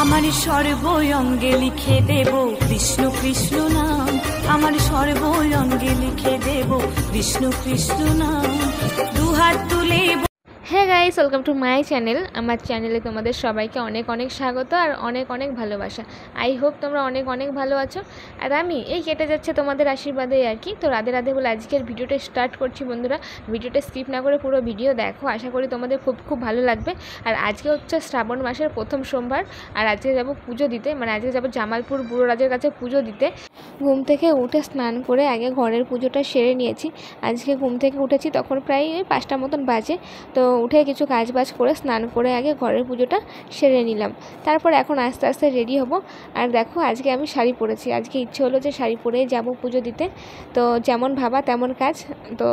আমার সর্বঙ্গে লিখে দেব কৃষ্ণ কৃষ্ণ নাম, আমার সর্বঙ্গে লিখে দেব কৃষ্ণ কৃষ্ণ নাম। দুহাত তুলে হ্যাঁ guys, welcome to my channel. আমার চ্যানেলে তোমাদের সবাইকে অনেক অনেক স্বাগত আর অনেক অনেক ভালোবাসা। আই হোপ তোমরা অনেক অনেক ভালো আছো। আর আমি এই কেটে যাচ্ছে তোমাদের আশীর্বাদে আর কি। তো রাধে রাধে বলে আজকের ভিডিওটা স্টার্ট করছি বন্ধুরা। ভিডিওটা স্কিপ না করে পুরো ভিডিও দেখো, আশা করি তোমাদের খুব খুব ভালো লাগবে। আর আজকে হচ্ছে শ্রাবণ মাসের প্রথম সোমবার, আর আজকে যাব পুজো দিতে, মানে আজকে যাব জামালপুর বুড়োরাজের কাছে পুজো দিতে। ঘুম থেকে উঠে স্নান করে আগে ঘরের পুজোটা সেরে নিয়েছি। আজকে ঘুম থেকে উঠেছি তখন প্রায় 5টা মতন বাজে। তো উঠে কিছু কাজ বাজ করে স্নান করে আগে ঘরের পুজোটা সেরে নিলাম। তারপর এখন আস্তে আস্তে রেডি হব। আর দেখো আজকে আমি শাড়ি পরেছি, আজকে ইচ্ছে হলো যে শাড়ি পরে যাব পুজো দিতে। তো যেমন ভাবা তেমন কাজ, তো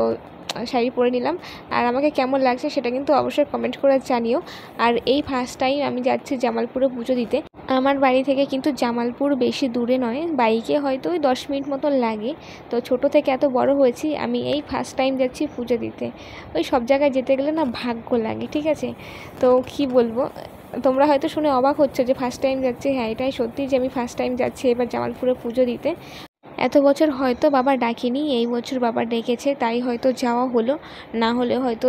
শাড়ি পরে নিলাম। আর আমাকে কেমন লাগছে সেটা কিন্তু অবশ্যই কমেন্ট করে জানিও। আর এই ফার্স্ট টাইম আমি যাচ্ছি জামালপুরে পুজো দিতে। আমার বাড়ি থেকে কিন্তু জামালপুর বেশি দূরে নয়, বাইকে হয়তো ওই 10 মিনিট মতন লাগে। তো ছোট থেকে এত বড় হয়েছি, আমি এই ফার্স্ট টাইম যাচ্ছি পুজো দিতে। ওই সব জায়গায় যেতে গেলে না ভাগ্য লাগে, ঠিক আছে। তো কি বলবো, তোমরা হয়তো শুনে অবাক হচ্ছে যে ফার্স্ট টাইম যাচ্ছি। হ্যাঁ, এটাই সত্যি যে আমি ফার্স্ট টাইম যাচ্ছি এবার জামালপুরে পুজো দিতে। এত বছর হয়তো বাবা ডাকেনি, এই বছর বাবা ডেকেছে তাই হয়তো যাওয়া হলো, না হলে হয়তো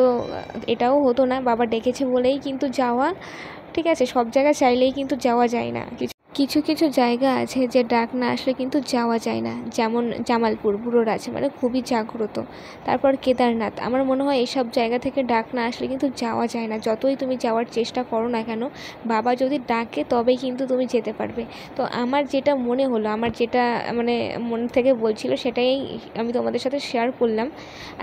এটাও হতো না। বাবা ডেকেছে বলেই কিন্তু যাওয়া, ঠিক আছে। সব জায়গায় চাইলেই কিন্তু যাওয়া যায় না, কিছু কিছু জায়গা আছে যে ডাক না আসলে কিন্তু যাওয়া যায় না। যেমন জামালপুর বুড়োরাজ মানে খুবই জাগ্রত। তারপর কেদারনাথ, আমার মনে হয় এইসব জায়গা থেকে ডাক না আসলে কিন্তু যাওয়া যায় না। যতই তুমি যাওয়ার চেষ্টা করো না কেন, বাবা যদি ডাকে তবেই কিন্তু তুমি যেতে পারবে। তো আমার যেটা মনে হলো, আমার যেটা মানে মন থেকে বলছিল সেটাই আমি তোমাদের সাথে শেয়ার করলাম।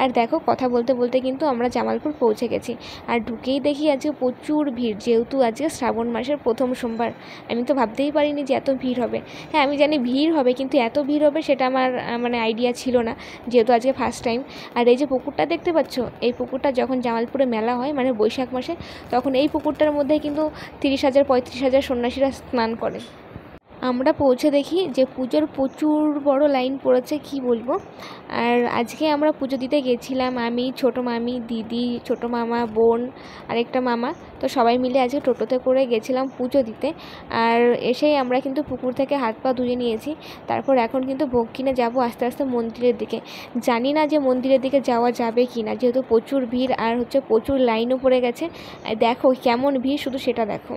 আর দেখো কথা বলতে বলতে কিন্তু আমরা জামালপুর পৌঁছে গেছি। আর ঢুকেই দেখি আজকে প্রচুর ভিড়, যেহেতু আজকে শ্রাবণ মাসের প্রথম সোমবার। আমি তো ভাবতেই পারিনি যে এত ভিড় হবে। হ্যাঁ, আমি জানি ভিড় হবে, কিন্তু এত ভিড় হবে সেটা আমার মানে আইডিয়া ছিল না, যেহেতু আজকে ফার্স্ট টাইম। আর এই যে পুকুরটা দেখতে পাচ্ছ, এই পুকুরটা যখন জামালপুরে মেলা হয় মানে বৈশাখ মাসে, তখন এই পুকুরটার মধ্যে কিন্তু 30,000 35,000 সন্ন্যাসীরা স্নান করে। আমরা পৌঁছে দেখি যে পুজোর প্রচুর বড় লাইন পড়েছে, কি বলবো। আর আজকে আমরা পুজো দিতে গেছিলাম, আমি, ছোটো মামি, দিদি, ছোটো মামা, বোন, আরেকটা মামা। তো সবাই মিলে আজকে টোটোতে করে গেছিলাম পুজো দিতে। আর এসেই আমরা কিন্তু পুকুর থেকে হাত পা ধুয়ে নিয়েছি। তারপর এখন কিন্তু ভোগ কিনে যাবো আস্তে আস্তে মন্দিরের দিকে। জানি না যে মন্দিরের দিকে যাওয়া যাবে কি না, যেহেতু প্রচুর ভিড় আর হচ্ছে প্রচুর লাইনও পড়ে গেছে। দেখো কেমন ভিড়, শুধু সেটা দেখো।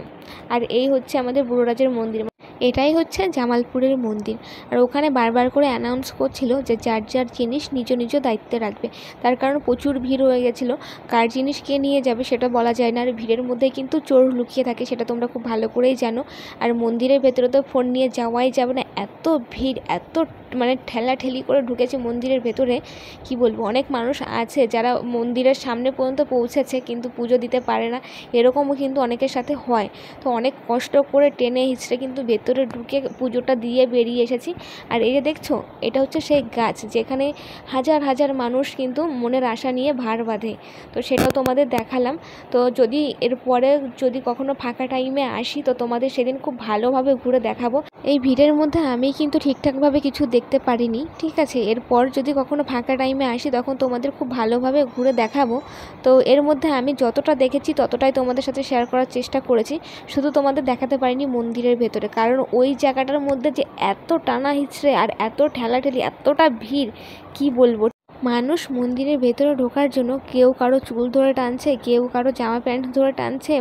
আর এই হচ্ছে আমাদের বুড়োরাজের মন্দির, এটাই হচ্ছে জামালপুরের মন্দির। আর ওখানে বারবার করে অ্যানাউন্স করছিল যে যার যার জিনিস নিজ নিজ দায়িত্বে রাখবে। তার কারণ প্রচুর ভিড় হয়ে গেছিলো, কার জিনিস কে নিয়ে যাবে সেটা বলা যায় না। আর ভিড়ের মধ্যে কিন্তু চোর লুকিয়ে থাকে, সেটা তোমরা খুব ভালো করেই জানো। আর মন্দিরের ভেতরে তো ফোন নিয়ে যাওয়াই যাবে না, এত ভিড়, এত মানে ঠেলাঠেলি করে ঢুকেছে মন্দিরের ভেতরে, কি বলবো। অনেক মানুষ আছে যারা মন্দিরের সামনে পর্যন্ত পৌঁছেছে কিন্তু পুজো দিতে পারে না, এরকমও কিন্তু অনেকের সাথে হয়। তো অনেক কষ্ট করে টেনে হিচড়ে কিন্তু ভেতরে ঢুকে পুজোটা দিয়ে বেরিয়ে এসেছি। আর এই যে দেখছো, এটা হচ্ছে সেই গাছ যেখানে হাজার হাজার মানুষ কিন্তু মনের আশা নিয়ে ভার বাঁধে। তো সেটাও তোমাদের দেখালাম। তো যদি এরপরে যদি কখনো ফাঁকা টাইমে আসি তো তোমাদের সেদিন খুব ভালোভাবে ঘুরে দেখাবো। এই ভিড়ের মধ্যে আমি কিন্তু ঠিকঠাকভাবে কিছু দেখতে পারিনি, ঠিক আছে। এরপর যদি কখনো ফাঁকা টাইমে আসি তখন তোমাদের খুব ভালোভাবে ঘুরে দেখাবো। তো এর মধ্যে আমি যতটা দেখেছি ততটাই তোমাদের সাথে শেয়ার করার চেষ্টা করেছি, শুধু তোমাদের দেখাতে পারিনি মন্দিরের ভেতরে। কারণ ওই জায়গাটার মধ্যে যে এত টানা হিচড়ে আর এত ঠেলাঠেলি, এতটা ভিড়, কি বলবো। মানুষ মন্দিরের ভেতরে ঢোকার জন্য কেউ কারো চুল ধরে টানছে, কেউ কারো জামা প্যান্ট ধরে টানছে,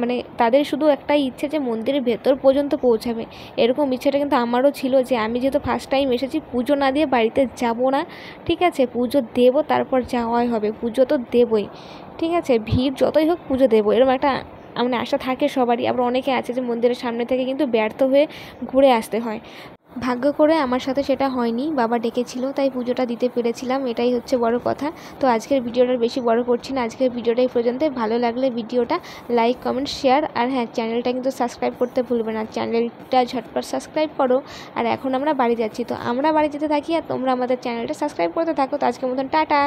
মানে তাদের শুধু একটাই ইচ্ছে যে মন্দিরের ভেতর পর্যন্ত পৌঁছাবে। এরকম ইচ্ছেটা কিন্তু আমারও ছিল যে আমি যেহেতু ফার্স্ট টাইম এসেছি, পুজো না দিয়ে বাড়িতে যাব না, ঠিক আছে। পুজো দেবো, তারপর যাওয়াই হবে, পুজো তো দেবই, ঠিক আছে। ভিড় যতই হোক পুজো দেবো, এরকম একটা মানে আশা থাকে সবারই। আবার অনেকে আছে যে মন্দিরের সামনে থেকে কিন্তু ব্যর্থ হয়ে ঘুরে আসতে হয়। ভাগ্য করে আমার সাথে সেটা হয়নি, বাবা ডেকেছিল তাই পুজোটা দিতে পেরেছিলাম, এটাই হচ্ছে বড় কথা। তো আজকের ভিডিওটা বেশি বড় করছি না, আজকের ভিডিওটা এই পর্যন্ত। ভালো লাগলে ভিডিওটা লাইক, কমেন্ট, শেয়ার, আর হ্যাঁ, চ্যানেলটা কিন্তু সাবস্ক্রাইব করতে ভুলবে না। চ্যানেলটা ঝটপট সাবস্ক্রাইব করো। আর এখন আমরা বাড়ি যাচ্ছি, তো আমরা বাড়ি যেতে থাকি আর তোমরা আমাদের চ্যানেলটা সাবস্ক্রাইব করতে থাকো। তো আজকের মতন টাটা।